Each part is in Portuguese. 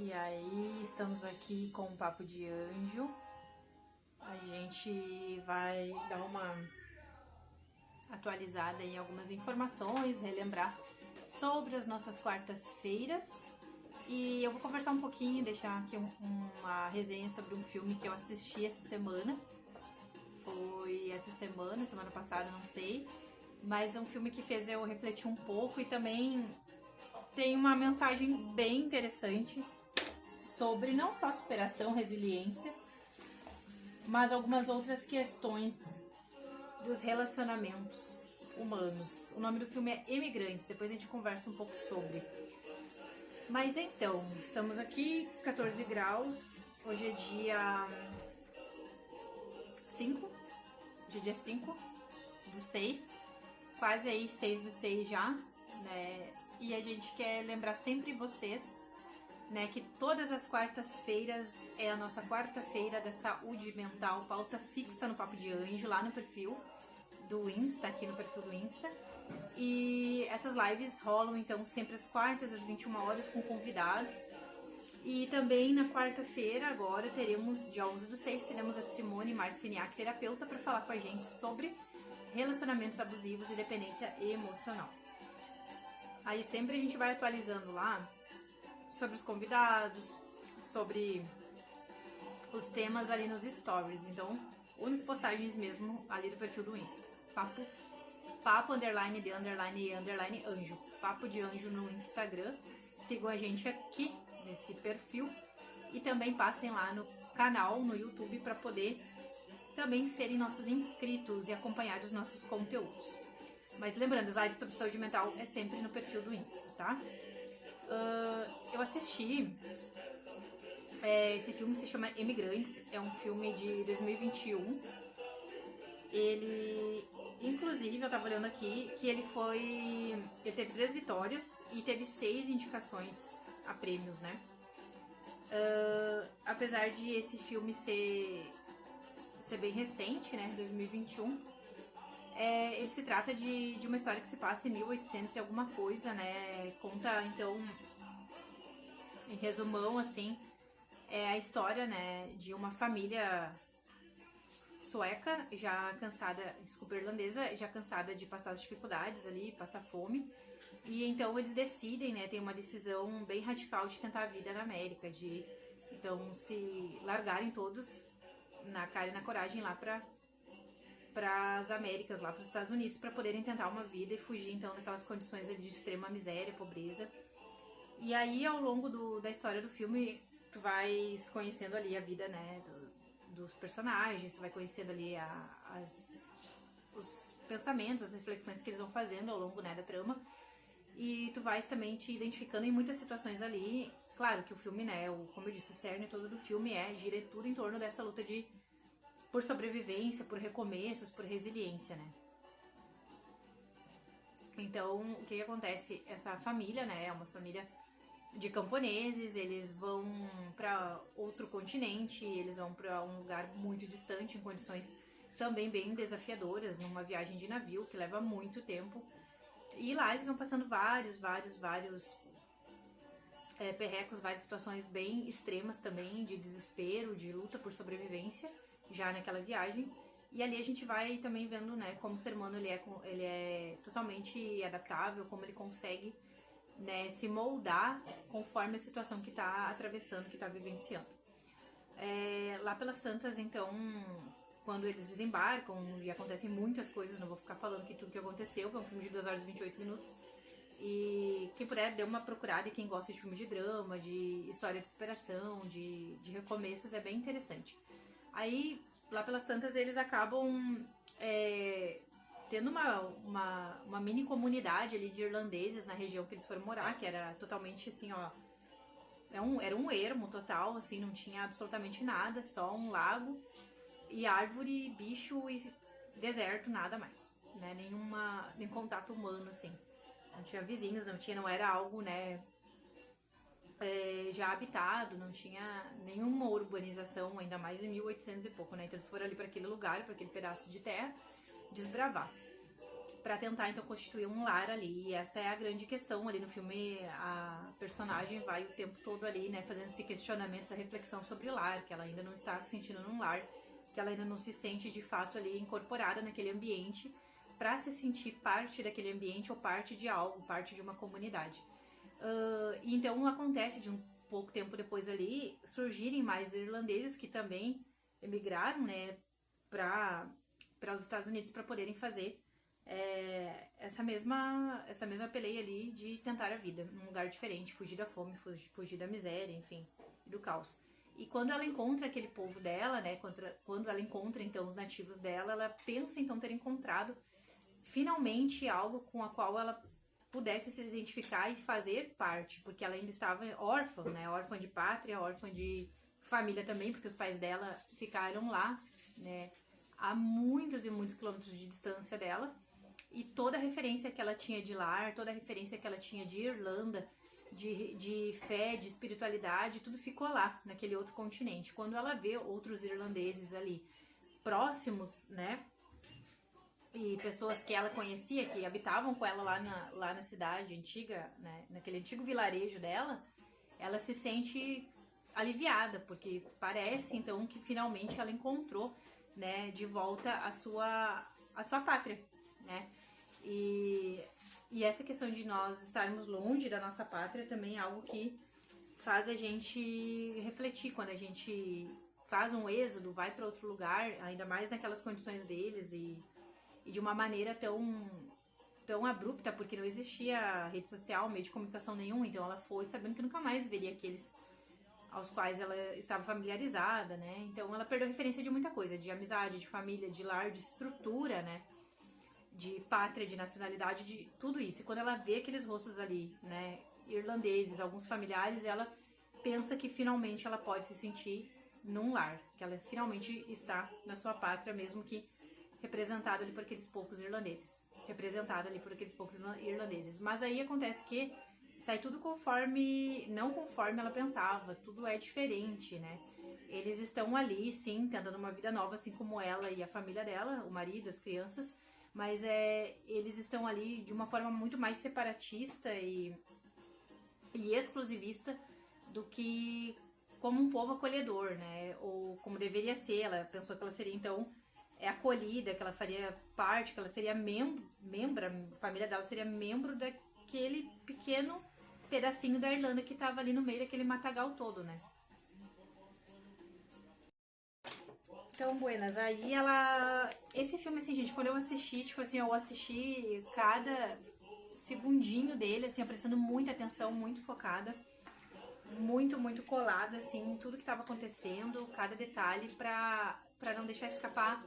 E aí, estamos aqui com o Papo de Anjo. A gente vai dar uma atualizada em algumas informações, relembrar sobre as nossas quartas-feiras. E eu vou conversar um pouquinho, deixar aqui uma resenha sobre um filme que eu assisti essa semana. Foi essa semana passada, não sei. Mas é um filme que fez eu refletir um pouco e também tem uma mensagem bem interessante sobre não só superação, resiliência, mas algumas outras questões dos relacionamentos humanos. O nome do filme é Imigrantes, depois a gente conversa um pouco sobre. Mas então, estamos aqui, 14 graus, hoje é dia 5, hoje é dia 5 do 6, quase aí 6 do 6 já, né? E a gente quer lembrar sempre vocês, né, que todas as quartas-feiras é a nossa quarta-feira da saúde mental, pauta fixa no Papo de Anjo, lá no perfil do Insta, aqui no perfil do Insta. E essas lives rolam então sempre às quartas, às 21 horas, com convidados. E também na quarta-feira, agora, teremos, dia 11 do 6, teremos a Simone Marciniak, terapeuta, para falar com a gente sobre relacionamentos abusivos e dependência emocional. Aí sempre a gente vai atualizando lá sobre os convidados, sobre os temas ali nos stories. Então, ou nas postagens mesmo ali do perfil do Insta. Papo underline de underline e underline anjo. Papo de Anjo no Instagram. Sigam a gente aqui nesse perfil. E também passem lá no canal, no YouTube, para poder também serem nossos inscritos e acompanhar os nossos conteúdos. Mas lembrando, as lives sobre saúde mental é sempre no perfil do Insta, tá? Eu assisti, esse filme se chama Imigrantes, é um filme de 2021. Ele, inclusive, eu tava olhando aqui, que ele teve 3 vitórias e teve 6 indicações a prêmios, né? Apesar de esse filme ser bem recente, né, 2021, ele se trata de uma história que se passa em 1800 e alguma coisa, né? Conta, então, em resumão, assim, a história, né, de uma família sueca, já cansada, desculpa, irlandesa, já cansada de passar as dificuldades ali, passar fome. E então eles decidem, né, tem uma decisão bem radical de tentar a vida na América, de então se largarem todos na cara e na coragem lá para as Américas, lá para os Estados Unidos, para poderem tentar uma vida e fugir então daquelas condições ali de extrema miséria, pobreza. E aí, ao longo da história do filme, tu vai conhecendo ali a vida, né, dos personagens, tu vai conhecendo ali os pensamentos, as reflexões que eles vão fazendo ao longo, né, da trama. E tu vais também te identificando em muitas situações ali. Claro que o filme, né, como eu disse, o cerne todo do filme gira tudo em torno dessa luta por sobrevivência, por recomeços, por resiliência, né? Então, o que acontece? Essa família, né, é uma família de camponeses, eles vão para outro continente, eles vão para um lugar muito distante, em condições também bem desafiadoras, numa viagem de navio que leva muito tempo. E lá eles vão passando vários perrecos, várias situações bem extremas também, de desespero, de luta por sobrevivência, já naquela viagem. E ali a gente vai também vendo, né, como o ser humano ele é totalmente adaptável, como ele consegue, né, se moldar conforme a situação que está atravessando, que está vivenciando. Lá pelas Santas, então, quando eles desembarcam e acontecem muitas coisas, não vou ficar falando que tudo que aconteceu, é um filme de 2 horas e 28 minutos. E quem puder, dê uma procurada, e quem gosta de filme de drama, de história de superação, de recomeços, é bem interessante. Aí, lá pelas tantas, eles acabam tendo uma mini comunidade ali de irlandeses na região que eles foram morar, que era totalmente assim, ó, era um ermo total, assim, não tinha absolutamente nada, só um lago e árvore, bicho e deserto, nada mais, né? Nenhum contato humano, assim. Não tinha vizinhos, não era algo, né, já habitado, não tinha nenhuma urbanização, ainda mais em 1800 e pouco, né? Então eles foram ali para aquele lugar, para aquele pedaço de terra, desbravar. para tentar então constituir um lar ali. E essa é a grande questão ali no filme. A personagem vai o tempo todo ali, né, fazendo esse questionamento, essa reflexão sobre o lar, que ela ainda não está se sentindo num lar, que ela ainda não se sente de fato ali incorporada naquele ambiente, para se sentir parte daquele ambiente ou parte de algo, parte de uma comunidade. Então acontece de um pouco tempo depois ali surgirem mais irlandeses que também emigraram, né, para os Estados Unidos para poderem fazer essa mesma peleia ali de tentar a vida num lugar diferente, fugir da fome, fugir da miséria, enfim, do caos. E quando ela encontra aquele povo dela, né, quando ela encontra então os nativos dela, ela pensa então ter encontrado finalmente algo com a qual ela pudesse se identificar e fazer parte, porque ela ainda estava órfã, né, órfã de pátria, órfã de família também, porque os pais dela ficaram lá, né, a muitos e muitos quilômetros de distância dela, e toda a referência que ela tinha de lar, toda a referência que ela tinha de Irlanda, de fé, de espiritualidade, tudo ficou lá, naquele outro continente. Quando ela vê outros irlandeses ali próximos, né, e pessoas que ela conhecia, que habitavam com ela lá na cidade antiga, né, naquele antigo vilarejo dela, ela se sente aliviada, porque parece então que finalmente ela encontrou, né, de volta a sua pátria, né? E essa questão de nós estarmos longe da nossa pátria também é algo que faz a gente refletir quando a gente faz um êxodo, vai para outro lugar, ainda mais naquelas condições deles e de uma maneira tão abrupta, porque não existia rede social, meio de comunicação nenhum, então ela foi sabendo que nunca mais veria aqueles aos quais ela estava familiarizada, né? Então ela perdeu referência de muita coisa, de amizade, de família, de lar, de estrutura, né? De pátria, de nacionalidade, de tudo isso. E quando ela vê aqueles rostos ali, né, irlandeses, alguns familiares, ela pensa que finalmente ela pode se sentir num lar, que ela finalmente está na sua pátria, mesmo que representada ali por aqueles poucos irlandeses. Mas aí acontece que sai tudo não conforme ela pensava, tudo é diferente, né? Eles estão ali, sim, tentando uma vida nova, assim como ela e a família dela, o marido, as crianças, mas eles estão ali de uma forma muito mais separatista e exclusivista do que como um povo acolhedor, né? Ou como deveria ser. Ela pensou que ela seria, então, acolhida, que ela faria parte, que ela seria a família dela seria membro daquele pequeno pedacinho da Irlanda que estava ali no meio daquele matagal todo, né? Então, buenas, aí esse filme, assim, gente, quando eu assisti, tipo assim, eu assisti cada segundinho dele, assim, prestando muita atenção, muito focada, muito, muito colada, assim, em tudo que estava acontecendo, cada detalhe, pra não deixar escapar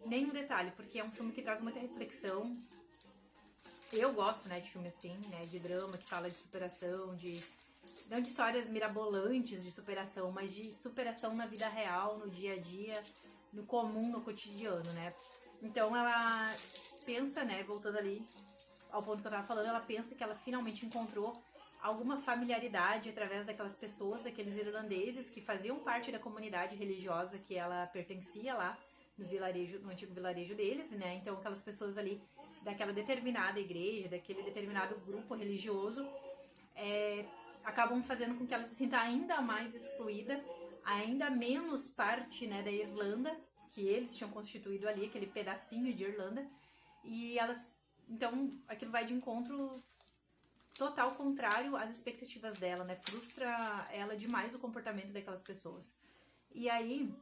nenhum detalhe, porque é um filme que traz muita reflexão. Eu gosto, né, de filme assim, né, de drama, que fala de superação, não de histórias mirabolantes de superação, mas de superação na vida real, no dia a dia, no comum, no cotidiano, né. Então ela pensa, né, voltando ali ao ponto que eu tava falando, ela pensa que ela finalmente encontrou alguma familiaridade através daquelas pessoas, daqueles irlandeses que faziam parte da comunidade religiosa que ela pertencia lá no antigo vilarejo deles, né? Então aquelas pessoas ali daquela determinada igreja, daquele determinado grupo religioso, acabam fazendo com que ela se sinta ainda mais excluída, ainda menos parte, né, da Irlanda, que eles tinham constituído ali, aquele pedacinho de Irlanda, e então aquilo vai de encontro total contrário às expectativas dela, né? Frustra ela demais o comportamento daquelas pessoas. E aí,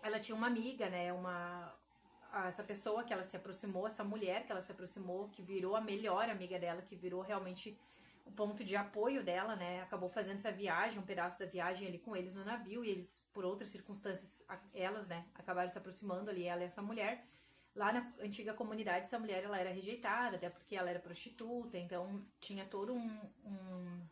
ela tinha uma amiga, né? Essa pessoa que ela se aproximou, essa mulher que ela se aproximou, que virou a melhor amiga dela, que virou realmente o ponto de apoio dela, né? Acabou fazendo essa viagem, um pedaço da viagem ali com eles no navio, e eles, por outras circunstâncias, elas, né, acabaram se aproximando ali, ela e essa mulher. Lá na antiga comunidade, essa mulher ela era rejeitada, até porque ela era prostituta, então tinha todo um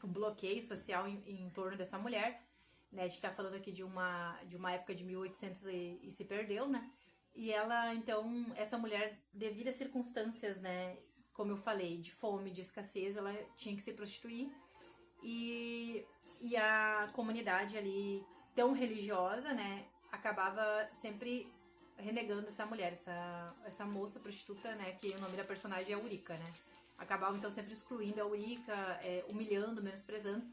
bloqueio social em torno dessa mulher, né? A gente tá falando aqui de uma época de 1800 e se perdeu, né? E ela, então, essa mulher, devido às circunstâncias, né, como eu falei, de fome, de escassez, ela tinha que se prostituir, e a comunidade ali, tão religiosa, né, acabava sempre renegando essa mulher, essa moça prostituta, né, que o nome da personagem é Eurica, né. Acabavam então sempre excluindo a Eurica, humilhando, menosprezando.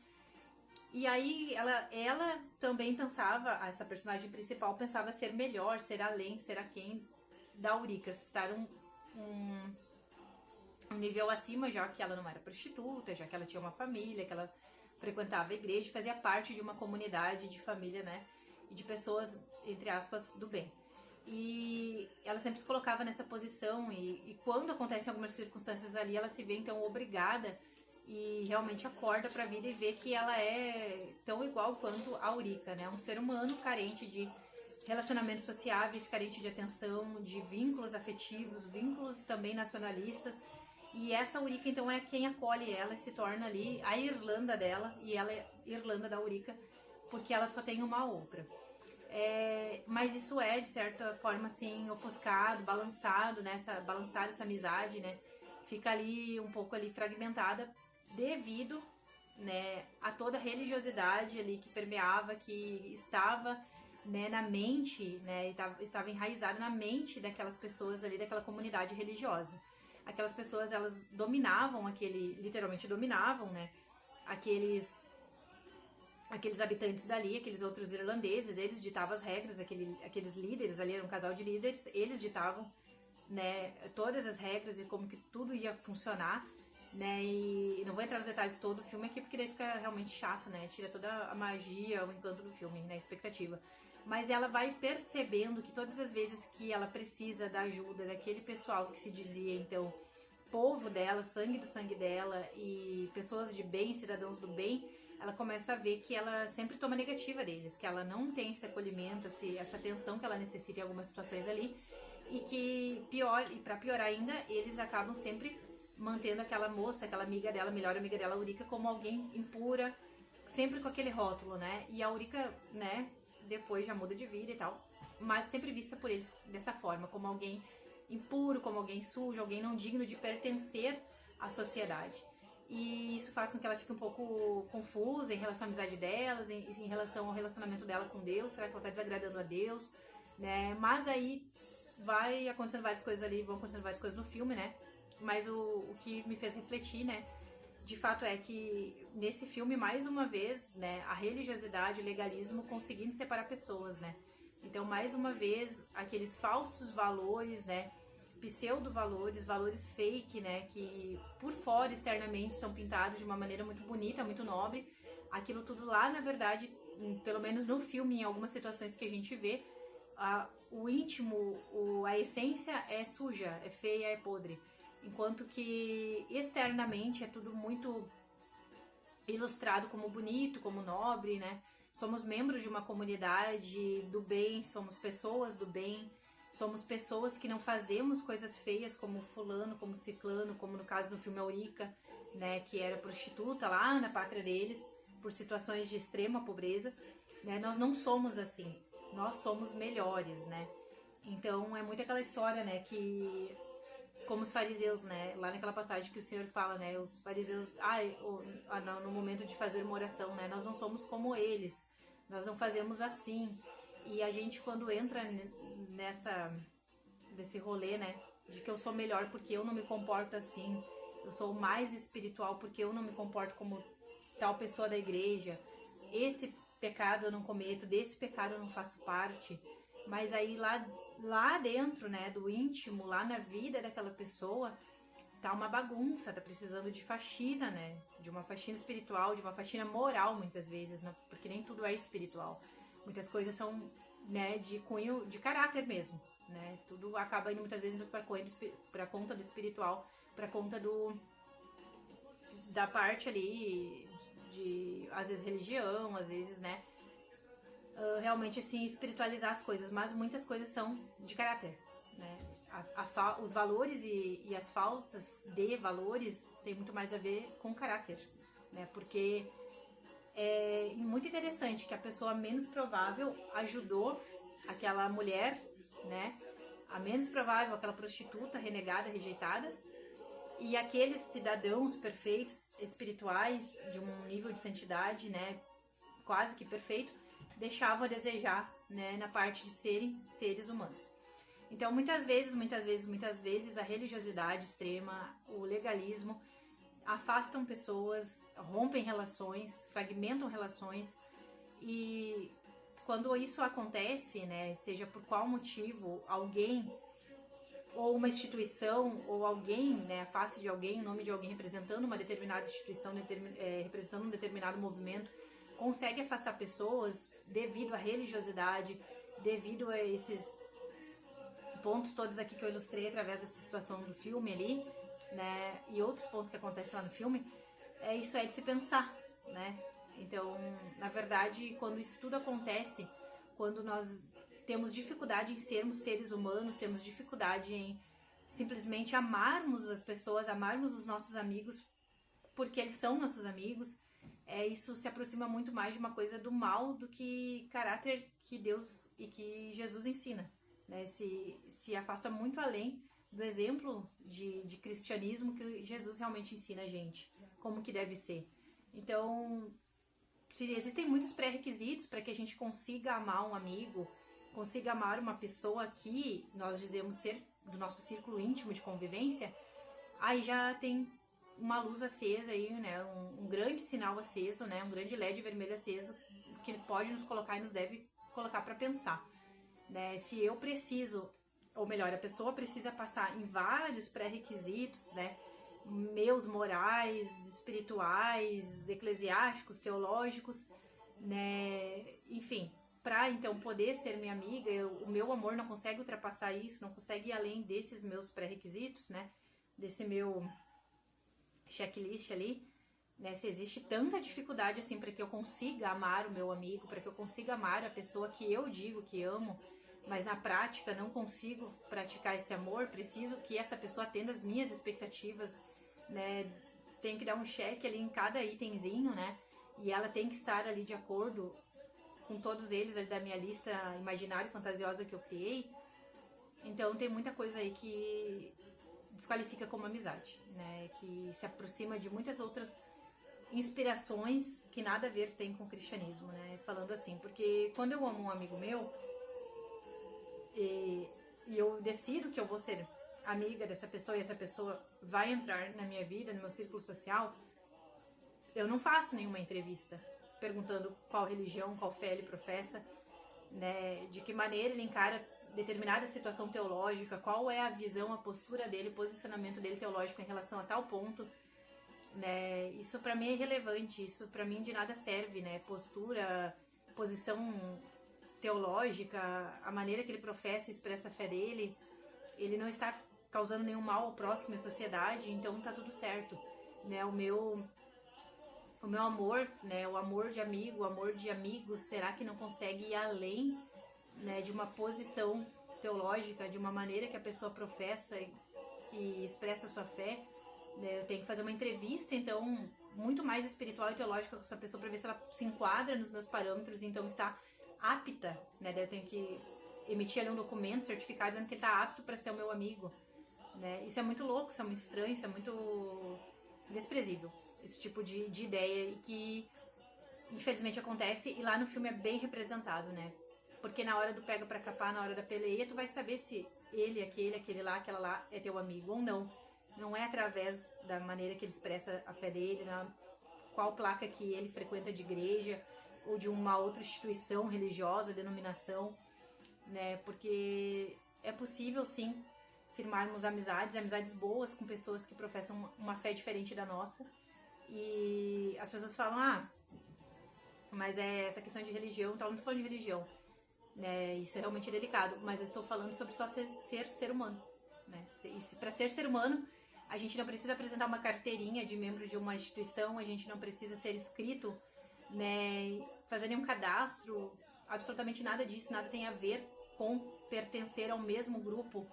E aí ela também pensava, essa personagem principal pensava ser melhor, ser além, ser aquém da Eurica, estar um nível acima, já que ela não era prostituta, já que ela tinha uma família, que ela frequentava a igreja, fazia parte de uma comunidade de família, né, e de pessoas, entre aspas, do bem. E ela sempre se colocava nessa posição e quando acontecem algumas circunstâncias ali, ela se vê então obrigada e realmente acorda para a vida e vê que ela é tão igual quanto a Eurica, né? Um ser humano carente de relacionamentos sociáveis, carente de atenção, de vínculos afetivos, vínculos também nacionalistas. E essa Eurica então é quem acolhe ela e se torna ali a Irlanda dela, e ela é Irlanda da Eurica, porque ela só tem uma outra. Mas isso é, de certa forma, assim, ofuscado, balançado, né? Balançada essa amizade, né? Fica ali um pouco ali fragmentada devido, né, a toda a religiosidade ali que permeava, que estava, né, na mente, né, estava enraizada na mente daquelas pessoas ali, daquela comunidade religiosa. Aquelas pessoas, elas dominavam literalmente dominavam, né, aqueles habitantes dali, aqueles outros irlandeses, eles ditavam as regras, aqueles líderes ali, era um casal de líderes, eles ditavam, né, todas as regras e como que tudo ia funcionar, né, e não vou entrar nos detalhes todo o filme aqui porque daí fica realmente chato, né, tira toda a magia, o encanto do filme, né, a expectativa. Mas ela vai percebendo que todas as vezes que ela precisa da ajuda daquele pessoal que se dizia, então, povo dela, sangue do sangue dela e pessoas de bem, cidadãos do bem, ela começa a ver que ela sempre toma negativa deles, que ela não tem esse acolhimento, essa atenção que ela necessita em algumas situações ali, e que para piorar ainda, eles acabam sempre mantendo aquela moça, aquela amiga dela, melhor amiga dela, a Eurica, como alguém impura, sempre com aquele rótulo, né? E a Eurica, né, depois já muda de vida e tal, mas sempre vista por eles dessa forma, como alguém impuro, como alguém sujo, alguém não digno de pertencer à sociedade. E isso faz com que ela fique um pouco confusa em relação à amizade delas, em relação ao relacionamento dela com Deus, será que ela está desagradando a Deus, né? Mas aí vai acontecendo várias coisas ali, vão acontecendo várias coisas no filme, né? Mas o que me fez refletir, né, de fato é que nesse filme, mais uma vez, né, a religiosidade, o legalismo conseguindo separar pessoas, né? Então, mais uma vez, aqueles falsos valores, né, pseudo-valores, valores fake, né, que por fora, externamente, são pintados de uma maneira muito bonita, muito nobre. Aquilo tudo lá, na verdade, pelo menos no filme, em algumas situações que a gente vê, o íntimo, a essência é suja, é feia, é podre. Enquanto que externamente é tudo muito ilustrado como bonito, como nobre, né? Somos membros de uma comunidade do bem, somos pessoas do bem, somos pessoas que não fazemos coisas feias como fulano, como ciclano, como no caso do filme Eurica, né? Que era prostituta lá na pátria deles, por situações de extrema pobreza, né? Nós não somos assim, nós somos melhores, né? Então é muito aquela história, né? Que como os fariseus, né? Lá naquela passagem que o Senhor fala, né? Os fariseus, no momento de fazer uma oração, né? Nós não somos como eles, nós não fazemos assim. E a gente, quando entra desse rolê, né? De que eu sou melhor porque eu não me comporto assim, eu sou mais espiritual porque eu não me comporto como tal pessoa da igreja. Esse pecado eu não cometo, desse pecado eu não faço parte. Mas aí lá dentro, né, do íntimo, lá na vida daquela pessoa, tá uma bagunça, tá precisando de faxina, né? De uma faxina espiritual, de uma faxina moral, muitas vezes, né? Porque nem tudo é espiritual. Muitas coisas são, né, de cunho, de caráter mesmo, né? Tudo acaba indo muitas vezes para conta do espiritual, para conta da parte ali de, às vezes, religião, às vezes, né? Realmente assim espiritualizar as coisas, mas muitas coisas são de caráter, né? Os valores e as faltas de valores tem muito mais a ver com caráter, né? Porque é muito interessante que a pessoa menos provável ajudou aquela mulher, né? A menos provável, aquela prostituta renegada, rejeitada, e aqueles cidadãos perfeitos, espirituais, de um nível de santidade, né? Quase que perfeito, deixavam a desejar, né, na parte de serem seres humanos. Então, muitas vezes, a religiosidade extrema, o legalismo, afastam pessoas, rompem relações, fragmentam relações, e quando isso acontece, né, seja por qual motivo, alguém, ou uma instituição, ou alguém, né, a face de alguém, o nome de alguém representando uma determinada instituição, representando um determinado movimento, consegue afastar pessoas devido à religiosidade, devido a esses pontos todos aqui que eu ilustrei através dessa situação do filme ali, né, e outros pontos que acontecem lá no filme, isso é de se pensar, né? Então, na verdade, quando isso tudo acontece, quando nós temos dificuldade em sermos seres humanos, temos dificuldade em simplesmente amarmos as pessoas, amarmos os nossos amigos, porque eles são nossos amigos, isso se aproxima muito mais de uma coisa do mal do que caráter que Deus e que Jesus ensina, né? Se afasta muito além do exemplo de cristianismo que Jesus realmente ensina a gente, como que deve ser. Então, existem muitos pré-requisitos para que a gente consiga amar um amigo, consiga amar uma pessoa que nós dizemos ser do nosso círculo íntimo de convivência, aí já tem uma luz acesa aí, né, um grande sinal aceso, né, um grande LED vermelho aceso que pode nos colocar e nos deve colocar para pensar, né? Se eu preciso, ou melhor, a pessoa precisa passar em vários pré-requisitos, né, meus morais, espirituais, eclesiásticos, teológicos, né, enfim, para então poder ser minha amiga, o meu amor não consegue ultrapassar isso, não consegue ir além desses meus pré-requisitos, né, desse meu checklist ali, né, se existe tanta dificuldade assim para que eu consiga amar o meu amigo, para que eu consiga amar a pessoa que eu digo que amo, mas na prática não consigo praticar esse amor, preciso que essa pessoa atenda as minhas expectativas, né, tenho que dar um check ali em cada itemzinho, né, e ela tem que estar ali de acordo com todos eles ali da minha lista imaginária e fantasiosa que eu criei. Então tem muita coisa aí que desqualifica como amizade, né, que se aproxima de muitas outras inspirações que nada a ver tem com o cristianismo, né, falando assim, porque quando eu amo um amigo meu e eu decido que eu vou ser amiga dessa pessoa e essa pessoa vai entrar na minha vida, no meu círculo social, eu não faço nenhuma entrevista perguntando qual religião, qual fé ele professa, né, de que maneira ele encara determinada situação teológica, qual é a visão, a postura dele, o posicionamento dele teológico em relação a tal ponto, né? Isso pra mim é irrelevante, isso pra mim de nada serve, né? Postura, posição teológica, a maneira que ele professa e expressa a fé dele, ele não está causando nenhum mal ao próximo e à sociedade, então tá tudo certo, né? O meu amor, né? O amor de amigo, o amor de amigos, será que não consegue ir além, né, de uma posição teológica, de uma maneira que a pessoa professa e expressa a sua fé, né? Eu tenho que fazer uma entrevista, então, muito mais espiritual e teológica com essa pessoa para ver se ela se enquadra nos meus parâmetros, então está apta, né? Daí eu tenho que emitir ali um documento certificado dizendo que ele está apto para ser o meu amigo, né? Isso é muito louco, isso é muito estranho, isso é muito desprezível, esse tipo de ideia, e que infelizmente acontece, e lá no filme é bem representado, né? Porque na hora do pega pra capar, na hora da peleia, tu vai saber se ele, aquele lá, aquela lá é teu amigo ou não. Não é através da maneira que ele expressa a fé dele, qual placa que ele frequenta de igreja ou de uma outra instituição religiosa, denominação, né? Porque é possível sim firmarmos amizades boas com pessoas que professam uma fé diferente da nossa. E as pessoas falam, mas essa questão de religião, então eu não tô falando de religião, né? Isso é realmente delicado, mas eu estou falando sobre só ser humano, né? E para ser humano, a gente não precisa apresentar uma carteirinha de membro de uma instituição, a gente não precisa ser inscrito, né? Fazer nenhum cadastro, absolutamente nada disso, nada tem a ver com pertencer ao mesmo grupo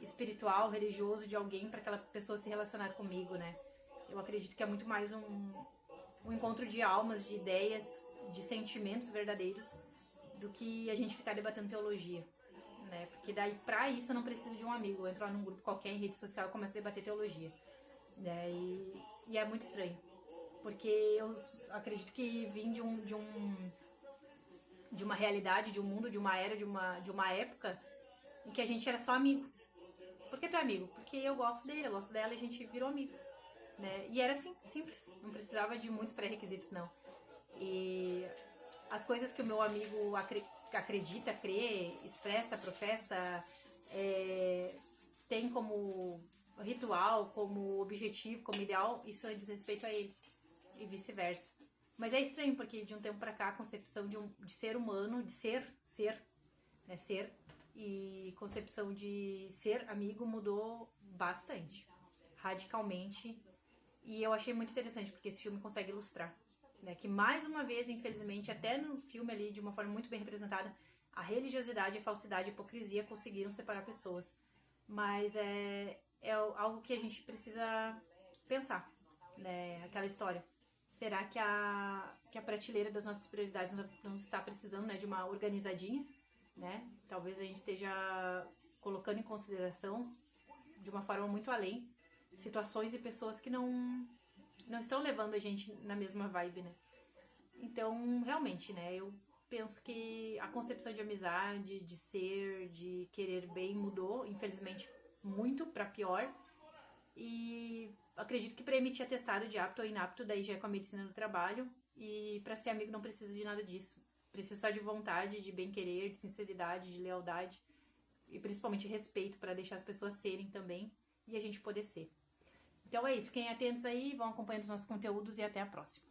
espiritual, religioso de alguém para aquela pessoa se relacionar comigo, né? Eu acredito que é muito mais um encontro de almas, de ideias, de sentimentos verdadeiros, do que a gente ficar debatendo teologia, né? Porque daí, pra isso, eu não preciso de um amigo. Eu entro lá num grupo qualquer em rede social e começo a debater teologia, né? E é muito estranho, porque eu acredito que vim de uma realidade, de um mundo, de uma era, de uma época em que a gente era só amigo. Por que tu é amigo? Porque eu gosto dele, eu gosto dela e a gente virou amigo, né? E era assim, simples, não precisava de muitos pré-requisitos, não. E as coisas que o meu amigo acredita, crê, expressa, professa, tem como ritual, como objetivo, como ideal, isso diz respeito a ele e vice-versa. Mas é estranho porque de um tempo pra cá a concepção de ser humano, de ser, né, ser e concepção de ser amigo mudou bastante, radicalmente. E eu achei muito interessante porque esse filme consegue ilustrar, né, que mais uma vez, infelizmente, até no filme ali de uma forma muito bem representada, a religiosidade, a falsidade, a hipocrisia conseguiram separar pessoas. Mas é algo que a gente precisa pensar, né? Aquela história. Será que a prateleira das nossas prioridades não está precisando, né, de uma organizadinha, né? Talvez a gente esteja colocando em consideração, de uma forma muito além, situações e pessoas que não estão levando a gente na mesma vibe, né? Então, realmente, né, eu penso que a concepção de amizade, de ser, de querer bem mudou, infelizmente, muito pra pior. E acredito que para emitir atestado de apto ou inapto, daí já é com a medicina do trabalho. E para ser amigo não precisa de nada disso. Precisa só de vontade, de bem-querer, de sinceridade, de lealdade. E principalmente respeito para deixar as pessoas serem também e a gente poder ser. Então é isso. Fiquem atentos aí, vão acompanhando os nossos conteúdos e até a próxima.